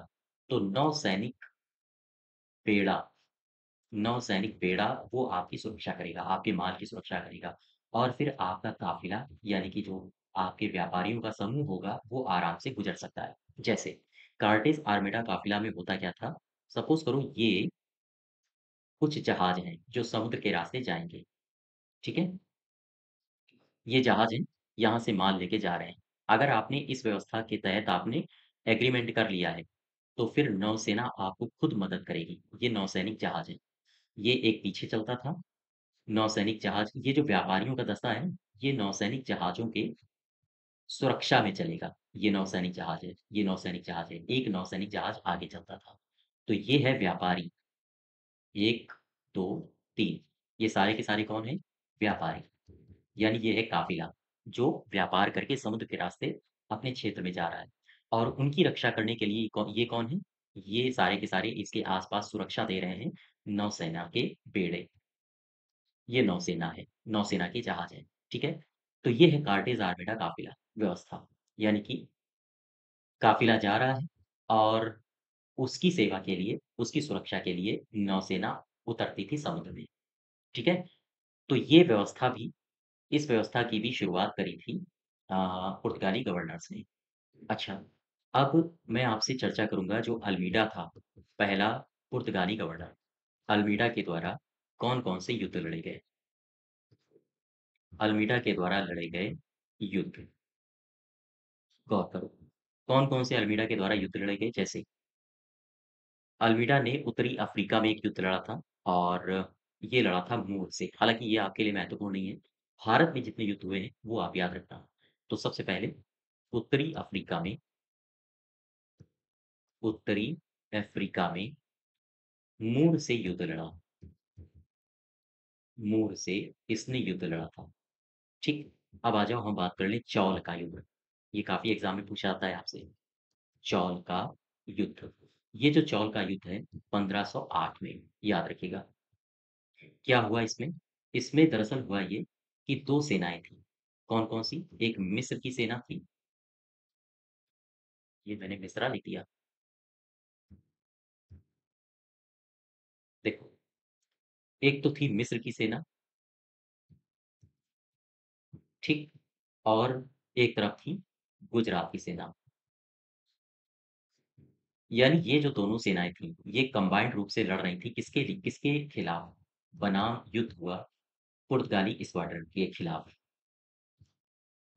तो बेड़ा नौसैनिक बेड़ा वो आपकी सुरक्षा करेगा, आपके माल की सुरक्षा करेगा और फिर आपका काफ़िला यानी कि जो आपके व्यापारियों का समूह होगा, वो आराम से गुज़र सकता है। जैसे कार्टेज़ आर्मेडा काफ़िला में होता क्या था, सपोज़ करो ये कुछ जहाज हैं, जो समुद्र के रास्ते जाएँगे, ठीक है? ये जहाज हैं, यहाँ से माल लेके जा रहे हैं। अगर आपने इस व्यवस्था के तहत आपने एग्रीमेंट कर लिया है, तो फिर नौसेना आपको खुद मदद करेगी। ये नौसैनिक जहाज हैं। ये एक पीछे चलता था नौसैनिक जहाज ये जो व्यापारियों का दस्ता है, ये नौसैनिक जहाज़ों के सुरक्षा में चलेगा। ये नौसैनिक जहाज है, ये नौसैनिक जहाज है। एक नौसैनिक जहाज आगे चलता था। तो ये है व्यापारी 1, 2, 3 ये सारे के सारे कौन हैं? व्यापारी। यानी ये है काफ़िला, जो व्यापार करके समुद्र के रास्ते अपने क्षेत्र में जा रहा है। और उनकी रक्षा करने के लिए ये कौन है? ये सारे के सारे इसके आस-पास सुरक्षा दे रहे हैं नौसेना के बेड़े। ये नौसेना है, नौसेना के जहाज हैं, ठीक है? तो ये है कार्टेज़ आर्मेडा काफ़िला व्यवस्था, यानी कि काफ़िला जा रहा है और उसकी सेवा के लिए, उसकी सुरक्षा के लिए नौसेना उतरती थी समुद्र में, ठीक है? तो ये व्यवस्था भी इस व्यवस्था की भी शुरुआत करी थी अ, पुर्तगाली गवर्नर्स ने। अच्छा, अब मैं आपसे चर्चा करूँगा जो अल्मीडा था, पहला पुर्तगाली गवर्नर, अल्मीडा के द्वारा कौन-कौन से युद्ध लड़े गए? अल्मीडा के द्वारा लड़े गए युद्ध, गौर करो। कौन-कौन से अल्मीडा के द्वारा युद्ध लड़े गए? जैसे अल्मीडा ने उत्तरी अफ्रीका में एक युद्ध लड़ा था और ये लड़ा था मूर से। हालाँकि ये आपके लिए महत्वपूर्ण नहीं है। भारत में जितने युद्ध हुए हैं, वो आप याद रखना। तो सबसे पहले उत्तरी अफ्रीका में उत्तरी अफ्रीका में मूर से युद्ध लड़ा। मूर से इसने युद्ध लड़ा था। ठीक? अब आ जाओ हम बात कर लें चौल का युद्ध। ये काफ़ी एग्ज़ाम में पूछा जाता है आपसे। चौल का युद्ध। ये जो चौल का युद्ध है 1508 में, याद रखिएगा। क्या हुआ इसमें? इसमें दरअसल हुआ ये कि 2 सेनाएँ थीं। कौन-कौन सी? एक मिस्र की सेना थी, ये मैंने मिस्रा लिख दिया। देखो, एक तो थी मिस्र की सेना, ठीक? और एक तरफ थी गुजरात की सेना। यानी ये जो दोनों सेनाएँ थीं, ये कंबाइंड रूप से लड़ रही थी किसके खिलाफ? बनाम युद्ध हुआ पुर्तगाली स्क्वाड्रन के खिलाफ,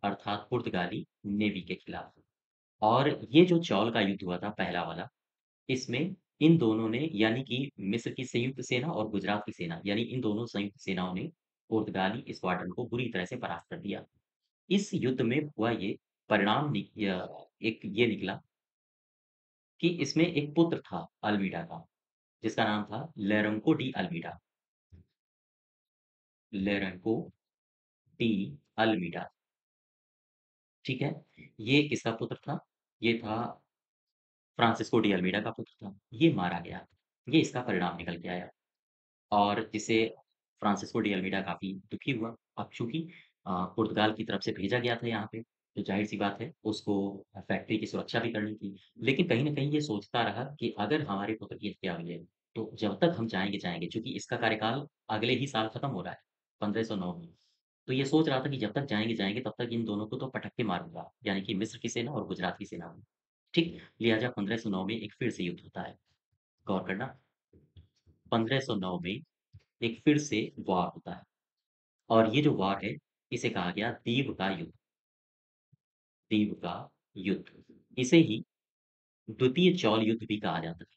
अर्थात पुर्तगाली नेवी के खिलाफ। और ये जो चौल का युद्ध हुआ था पहला वाला, इसमें इन दोनों ने यानी कि मिस्र की संयुक्त सेना और गुजरात की सेना, यानी इन दोनों संयुक्त सेनाओं ने पुर्तगाली स्क्वाड्रन को बुरी तरह से परास्त कर दिया। इस युद्ध में हुआ ये परिणाम एक ये निकला कि इसमें एक पुत्र था अल्मीडा का, जिसका नाम था लोरेंको डी अल्मीडा। लोरेंको डी अल्मीडा, ठीक है? ये किसका पुत्र था? ये था फ्रांसिस्को डी अल्मीडा का पुत्र था। ये मारा गया। ये इसका परिणाम निकल के आया। और जिससे फ्रांसिस्को डी अल्मीडा काफ़ी दुखी हुआ। अब चूँकि पुर्तगाल की तरफ से भेजा गया था यहाँ पे, तो ज़ाहिर-सी बात है उसको फैक्ट्री की सुरक्षा भी करनी थी। लेकिन कहीं न कहीं ये सोचता रहा कि अगर हमारे पुत्र की हत्या हुई है, तो जब तक हम जाएँगे, जाएँगे चूँकि इसका कार्यकाल अगले ही साल खत्म हो रहा है, 1509 में। तो ये सोच रहा था कि जब तक जाएँगे, जाएँगे तब तक इन दोनों को तो पटक के मारूँगा, यानी कि मिस्र की सेना और गुजरात की सेना को। ठीक? लिहाज़ा 1509 में एक फिर से युद्ध होता है। गौर करना, 1509 में एक फिर से वॉर होता है और ये जो वॉर है, इसे कहा गया दीव का युद्ध, दीव का युद्ध। इसे ही द्वितीय चौल युद्ध भी कहा जाता है।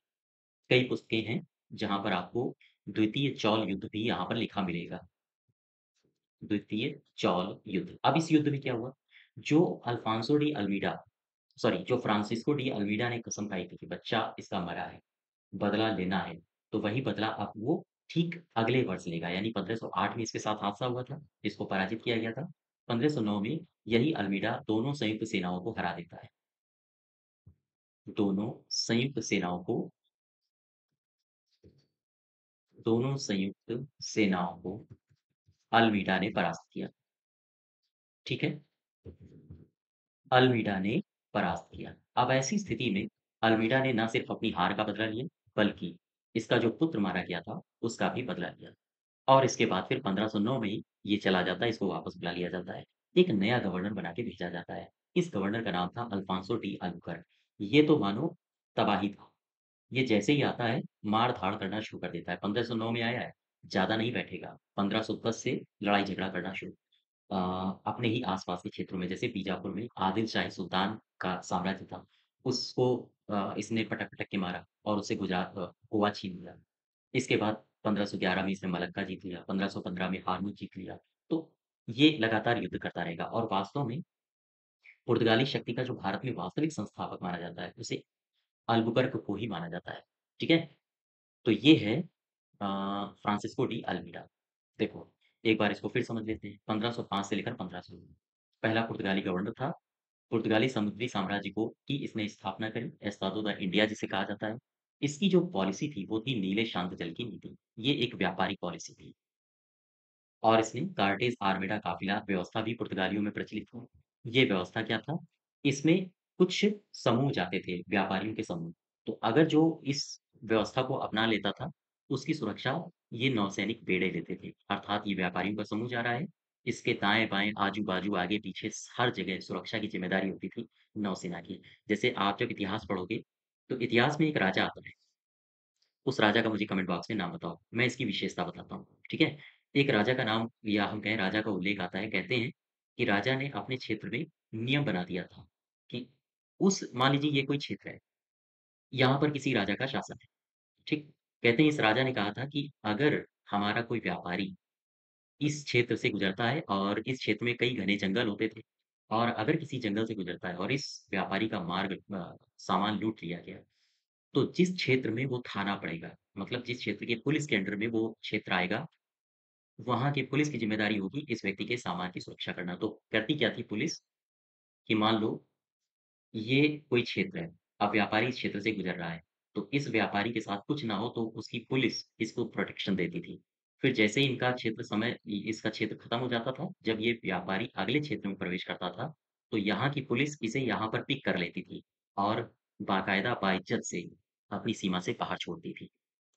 कई पुस्तकें हैं, जहाँ पर आपको द्वितीय चौल युद्ध भी यहाँ पर लिखा मिलेगा। द्वितीय चौल युद्ध। अब इस युद्ध में क्या हुआ? जो अल्फांसो डी अल्मीडा जो फ्रांसिस्को डी अल्मीडा ने कसम खाई थी कि बच्चा इसका मरा है, बदला लेना है, तो वही बदला अब वो ठीक अगले वर्ष लेगा, यानी 1508 में इसके साथ हादसा हुआ था, इसको पराजित किया गया था। 1509 में यही अल्मीडा दोनों संयुक्त सेनाओं को दोनों संयुक्त सेनाओं को अल्मीडा ने परास्त किया, ठीक है? अल्मीडा ने परास्त किया। अब ऐसी स्थिति में अल्मीडा ने ना सिर्फ अपनी हार का बदला लिया, बल्कि इसका जो पुत्र मारा गया था, उसका भी बदला लिया। और इसके बाद फिर 1509 में ही ये चला जाता है, इसको वापस बुला लिया जाता है। एक नया गवर्नर बना के भेजा जाता है। इस गवर्नर का नाम था अल्फांसो डी अल्बुकर्क। ये तो मानो तबाही था। ये जैसे ही आता है, मार-धाड़ करना शुरू कर देता है। 1509 में आया है, ज़्यादा नहीं बैठेगा। 1510 से लड़ाई-झगड़ा करना शुरू। अ, अपने ही आस-पास के क्षेत्रों में जैसे बीजापुर में आदिल शाही सुल्तान का साम्राज्य था, उसको इसने पटक-पटक के मारा और उससे गोवा छीन लिया। इसके बाद 1511 में इसने मलक्का जीत लिया, 1515 में हारमुज जीत लिया। तो ये लगातार युद्ध करता रहेगा और वास्तव में पुर्तगाली शक्ति का जो भारत में वास्तविक संस्थापक माना जाता है, उसे अल्बुकर्क को ही माना जाता है। ठीक है? तो ये है फ्रांसिस्को डी अल्मीडा। देखो, एक बार इसको फिर समझ लेते हैं। 1505 से लेकर 1500 पहला पुर्तगाली गवर्नर था पुर्तगाली समुद्री साम्राज्य को की इसने स्थापना करी, एस्तादो द इंडिया जिसे कहा जाता है। इसकी जो पॉलिसी थी, वो थी नीले शांत जल की नीति। ये एक व्यापारिक पॉलिसी थी और इसने कार्टेज आर्मेडा काफिला व्यवस्था भी पुर्तगालियों में प्रचलित हुई। ये व्यवस्था क्या था? इसमें कुछ समूह जाते थे, व्यापारियों के समूह। तो अगर जो इस व्यवस्था को अपना लेता था, उसकी सुरक्षा ये नौसैनिक बेड़े लेते थे। अर्थात ये व्यापारियों का समूह जा रहा है, इसके दाएँ-बाएँ, आजू-बाजू, आगे-पीछे हर जगह सुरक्षा की ज़िम्मेदारी होती थी नौसेना की। जैसे आप जब इतिहास पढ़ोगे, तो इतिहास में एक राजा आता है। उस राजा का मुझे कमेंट बॉक्स में नाम बताओ। मैं इसकी विशेषता बताता हूँ, ठीक है? एक राजा का नाम या हम कहें राजा का उल्लेख आता है, कहते हैं कि राजा ने अपने क्षेत्र में नियम बना दिया था कि उस मान लीजिए ये कोई क्षेत्र है, यहाँ पर किसी राजा का शासन है, ठीक? कहते हैं इस राजा ने कहा था कि अगर हमारा कोई व्यापारी इस क्षेत्र से गुज़रता है और इस क्षेत्र में कई घने जंगल होते थे और अगर किसी जंगल से गुज़रता है और इस व्यापारी का सामान लूट लिया गया, तो जिस क्षेत्र में वो थाना पड़ेगा, मतलब जिस क्षेत्र के पुलिस के अंडर में वो क्षेत्र आएगा, वहाँ की पुलिस की ज़िम्मेदारी होगी इस व्यक्ति के सामान की सुरक्षा करना। तो करती क्या थी पुलिस कि मान लो ये कोई क्षेत्र है, अब व्यापारी इस क्षेत्र से गुज़र रहा है, तो इस व्यापारी के साथ कुछ ना हो तो उसकी पुलिस इसको प्रोटेक्शन देती थी। फिर जैसे ही इनका क्षेत्र समय इ इसका क्षेत्र खत्म हो जाता था, जब ये व्यापारी अगले क्षेत्र में प्रवेश करता था, तो यहाँ की पुलिस इसे यहाँ पर पिक कर लेती थी और बाकायदा बाइज्जत से अपनी सीमा से बाहर छोड़ती थी।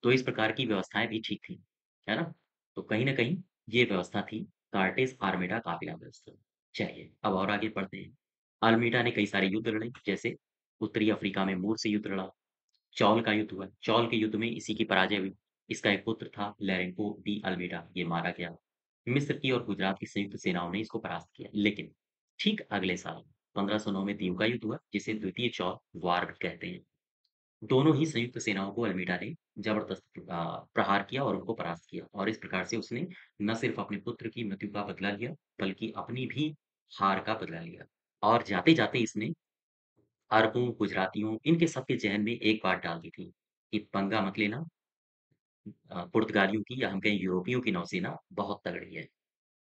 तो इस प्रकार की व्यवस्थाएँ भी ठीक थी, है ना? तो कहीं न कहीं ये व्यवस्था थी कार्टेज़ आर्मेडा काफ़िला व्यवस्था। चलिए, अब और आगे बढ़ते हैं। अल्मीडा ने कई सारे युद्ध लड़े, जैसे उत्तरी अफ्रीका में मूर से युद्ध लड़ा, चौल का युद्ध हुआ, चौल के युद्ध में इसी की पराजय हुई। इसका एक पुत्र था लॉरेन्को डी अल्मीडा, ये मारा गया। मिस्र की और गुजरात की संयुक्त सेनाओं ने इसको परास्त किया, लेकिन ठीक अगले साल 1509 में दीव का युद्ध हुआ, जिसे द्वितीय चौल वार भी कहते हैं। दोनों ही संयुक्त सेनाओं को अल्मीडा ने जबरदस्त प्रहार किया और उनको परास्त किया और इस प्रकार से उसने न सिर्फ अपने पुत्र की मृत्यु का बदला लिया, बल्कि अपनी भी हार का बदला लिया और जाते-जाते इसने अरबों, गुजरातियों इनके सबके ज़हन में एक बात डाल दी थी कि पंगा मत लेना पुर्तगालियों की या हम कहें यूरोपियों की नौसेना बहुत तगड़ी है।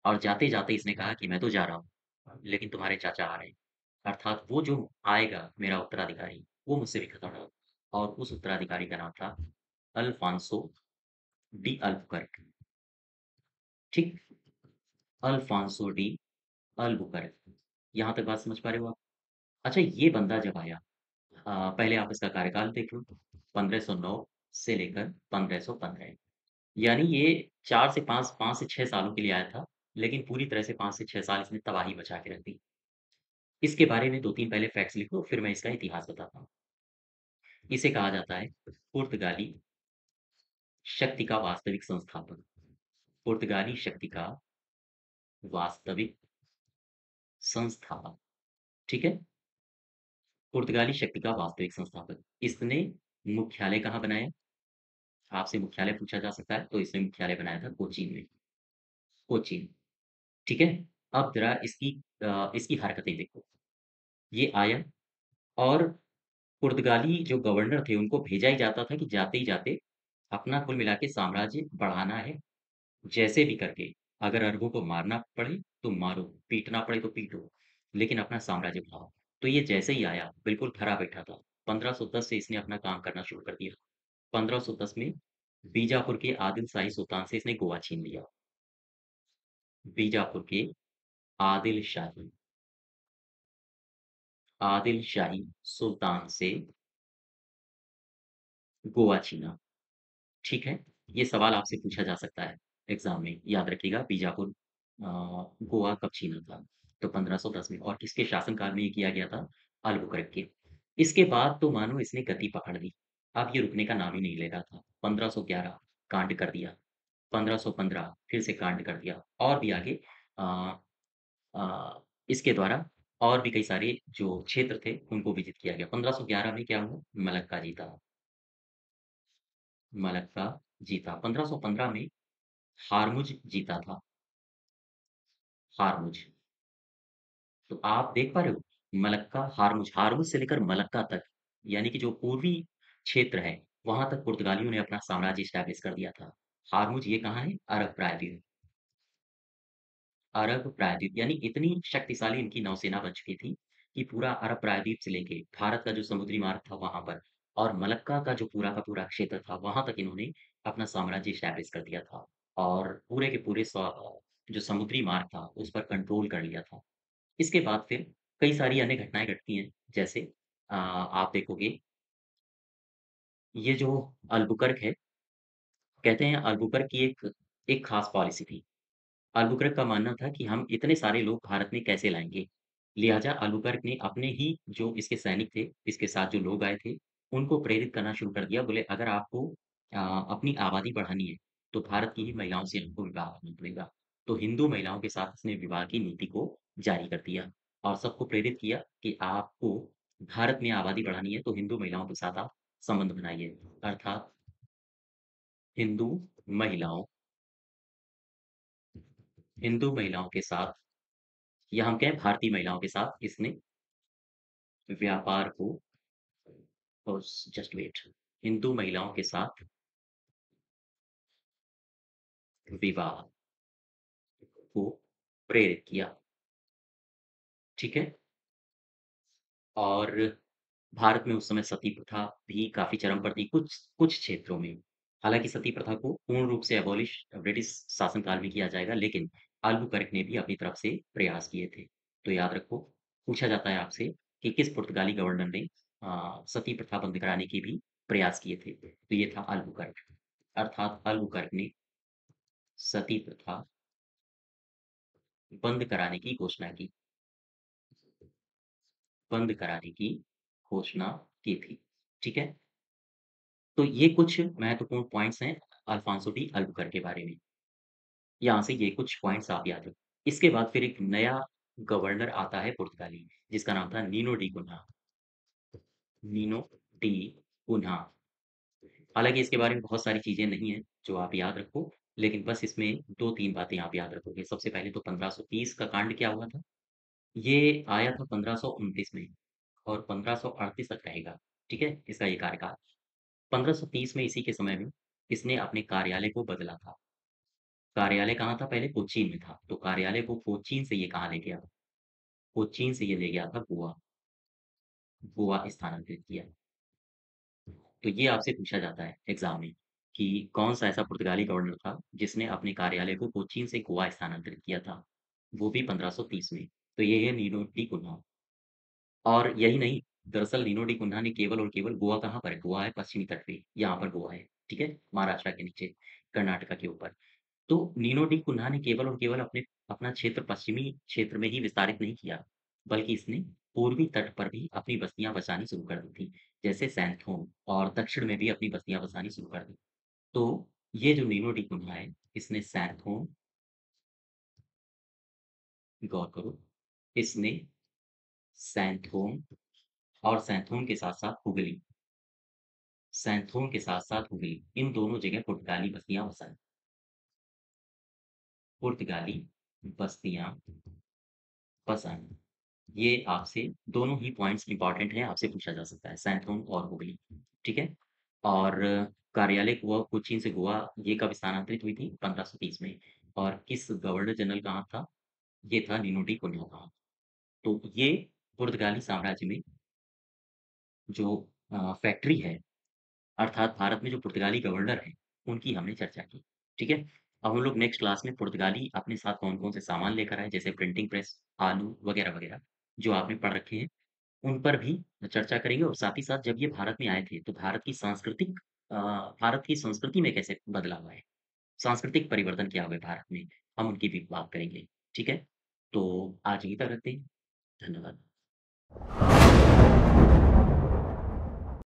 और जाते-जाते इसने कहा कि मैं तो जा रहा हूँ, लेकिन तुम्हारे चाचा आ रहे हैं। अर्थात वो जो आएगा मेरा उत्तराधिकारी, वो मुझसे भी खतरनाक और उस उत्तराधिकारी का नाम था अल्फांसो डी अल्बुकर्क, ठीक? Alfonso de Albuquerque. यहाँ तक बात समझ पा रहे हो आप? अच्छा ये बंदा जब आया पहले आप इसका कार्यकाल देख लो, 1509 से लेकर 1515 यानी ये 4 से 5 से 6 सालों के लिए आया था, लेकिन पूरी तरह से 5 से 6 साल इसने तबाही मचा के रख दी। इसके बारे में 2-3 पहले फैक्ट्स लिख लो, फिर मैं इसका इतिहास बताता हूँ। इसे कहा जाता है पुर्तगाली शक्ति का वास्तविक संस्थापक, पुर्तगाली शक्ति का वास्तविक संस्थापक, ठीक है? पुर्तगाली शक्ति का वास्तविक संस्थापक। इसने मुख्यालय कहाँ बनाया? आपसे मुख्यालय पूछा जा सकता है, तो इसने मुख्यालय बनाया था कोचीन में, कोचीन, ठीक है? अब ज़रा इसकी हरकतें देखो। ये आया और पुर्तगाली जो गवर्नर थे, उनको भेजा ही जाता था कि जाते ही जाते अपना कुल मिला के साम्राज्य बढ़ाना है, जैसे भी करके। अगर अरबों को मारना पड़े, तो मारो, पीटना पड़े तो पीटो, लेकिन अपना साम्राज्य बढ़ाओ। तो ये जैसे ही आया, बिल्कुल खरा बैठा था। 1510 से इसने अपना काम करना शुरू कर दिया। 1510 में बीजापुर के आदिल शाही सुल्तान से इसने गोवा छीन लिया। बीजापुर के आदिल शाही आदिल शाही सुल्तान से गोवा छीना। ठीक है? ये सवाल आपसे पूछा जा सकता है एग्ज़ाम में, याद रखिएगा बीजापुर गोवा कब छीना था? तो 1510 में और किसके शासनकाल में ये किया गया था? अल्बुकर्क के। इसके बाद तो मानो इसने गति पकड़ ली। अब ये रुकने का नाम ही नहीं ले रहा था। 1511 कांड कर दिया, 1515 फिर से कांड कर दिया और भी आगे अ इसके द्वारा और भी कई सारे जो क्षेत्र थे, उनको विजित किया गया। 1511 में क्या हुआ? मलक्का जीता, मलक्का जीता। 1515 में हारमुज़ जीता था, हारमुज़। तो आप देख पा रहे हो, मलक्का, हारमुज़, हारमुज़ से लेकर मलक्का तक, यानी कि जो पूर्वी क्षेत्र है, वहाँ तक पुर्तगालियों ने अपना साम्राज्य इस्टैब्लिश कर दिया था। हारमुज़ ये कहाँ है? अरब प्रायद्वीप, अरब प्रायद्वीप यानी इतनी शक्तिशाली इनकी नौसेना बन चुकी थी, कि पूरा अरब प्रायद्वीप से लेके भारत का जो समुद्री मार्ग था वहाँ पर और मलक्का का पूरा क्षेत्र था, वहाँ तक इन्होंने अपना साम्राज्य इस्टैब्लिश कर दिया था और पूरे के पूरे जो समुद्री मार्ग था, उस पर कंट्रोल कर लिया था। इसके बाद फिर कई सारी अन्य घटनाएँ घटती हैं, जैसे आप देखोगे ये जो अल्बुकर्क है, कहते हैं अल्बुकर्क की एक ख़ास पॉलिसी थी। अल्बुकर्क का मानना था कि हम इतने सारे लोग भारत में कैसे लाएँगे? लिहाज़ा अल्बुकर्क ने अपने ही जो इसके सैनिक थे, इसके साथ जो लोग आए थे, उनको प्रेरित करना शुरू कर दिया। बोले अगर आपको अपनी आबादी बढ़ानी है, तो भारत की ही महिलाओं से हमको विवाह करना पड़ेगा। तो हिंदू महिलाओं के साथ उसने विवाह की नीति को जारी कर दिया और सबको प्रेरित किया कि आपको भारत में आबादी बढ़ानी है, तो हिंदू महिलाओं के साथ आप संबंध बनाइए। अर्थात हिंदू महिलाओं हिंदू महिलाओं के साथ या हम कहें भारतीय महिलाओं के साथ इसने व्यापार को और जस्ट वेट हिंदू महिलाओं के साथ विवाह को प्रेरित किया, ठीक है? और भारत में उस समय सती प्रथा भी काफ़ी चरम पर थी कुछ कुछ क्षेत्रों में। हालाँकि सती प्रथा को पूर्ण रूप से एबॉलिश ब्रिटिश शासनकाल में किया जाएगा, लेकिन अल्बुकर्क ने भी अपनी तरफ से प्रयास किए थे। तो याद रखो, पूछा जाता है आपसे कि किस पुर्तगाली गवर्नर ने सती प्रथा बंद कराने के भी प्रयास किए थे? तो ये था अल्बुकर्क, अर्थात अल्बुकर्क ने सती प्रथा बंद कराने की घोषणा की, बंद कराने की घोषणा की थी, ठीक है? तो ये कुछ महत्वपूर्ण पॉइंट्स हैं अल्फांसो डी अल्बुकर्क के बारे में। यहाँ से ये कुछ पॉइंट्स आप याद रखें। इसके बाद फिर एक नया गवर्नर आता है पुर्तगाली, जिसका नाम था Nuno de Cunha, Nuno de Cunha. हालाँकि इसके बारे में बहुत सारी चीज़ें नहीं हैं, जो आप याद रखो, लेकिन बस इसमें 2-3 बातें आप याद रखोगे। सबसे पहले तो 1530 का कांड क्या हुआ था? ये आया था 1529 में और 1538 तक रहेगा, ठीक है? इसका ये कार्यकाल। 1530 में इसी के समय में इसने अपने कार्यालय को बदला था। कार्यालय कहाँ था पहले? कोचीन में था। तो कार्यालय को कोचीन से ये कहाँ ले गया? कोचीन से ये ले गया था गोवा। गोवा स्थानांतरित किया। तो ये आपसे पूछा जाता है एग्ज़ाम में कि कौन-सा ऐसा पुर्तगाली गवर्नर था जिसने अपने कार्यालय को कोचीन से गोवा स्थानांतरित किया था? वो भी 1530 में। तो ये है नीनो डी कुन्हा। और यही नहीं, दरअसल लीनो डी कुन्हा ने केवल और केवल गोवा कहाँ पर है? गोवा है पश्चिमी तट पे, यहाँ पर गोवा है, ठीक है? महाराष्ट्र के नीचे, कर्नाटका के ऊपर। तो नीनो डी कुन्हा ने केवल और केवल अपना क्षेत्र पश्चिमी क्षेत्र में ही विस्तारित नहीं किया, बल्कि इसने पूर्वी तट पर भी अपनी बस्तियाँ बसानी शुरू कर दी थी, जैसे सैंथोम और दक्षिण में भी अपनी बस्तियाँ बसानी शुरू कर दी। तो ये जो नीनो डी कुन्हा है, इसने सैंथोम गौर करो, इसने सैंथोम और सैंथोम के साथ-साथ हुगली सैंथोम के साथ-साथ हुगली, इन दोनों जगह पुर्तगाली बस्तियाँ बसाईं। पुर्तगाली बस्तियाँ बसाईं। ये आपसे दोनों ही पॉइंट्स इम्पोर्टेंट हैं, आपसे पूछा जा सकता है, सैंथोम और हुगली, ठीक है? और कार्यालय गोवा कोचीन से गोवा ये कब स्थानांतरित हुई थी? 1530 में और किस गवर्नर जनरल का हाथ था? ये था नीनो डी कुन्हा का हाथ। तो ये पुर्तगाली साम्राज्य में जो फैक्ट्री है अर्थात भारत में जो पुर्तगाली गवर्नर हैं, उनकी हमने चर्चा की, ठीक है? अब हम लोग नेक्स्ट क्लास में पुर्तगाली अपने साथ कौन-कौन से सामान लेकर आए, जैसे प्रिंटिंग प्रेस, आलू वगैरह-वगैरह, जो आपने पढ़ रखे हैं, उन पर भी चर्चा करेंगे और साथ ही साथ जब ये भारत में आए थे, तो अ, भारत की संस्कृति में कैसे बदलाव आए, सांस्कृतिक परिवर्तन क्या हुए भारत में, हम उनकी भी बात करेंगे, ठीक है? तो आज यहीं तक रखते हैं, धन्यवाद।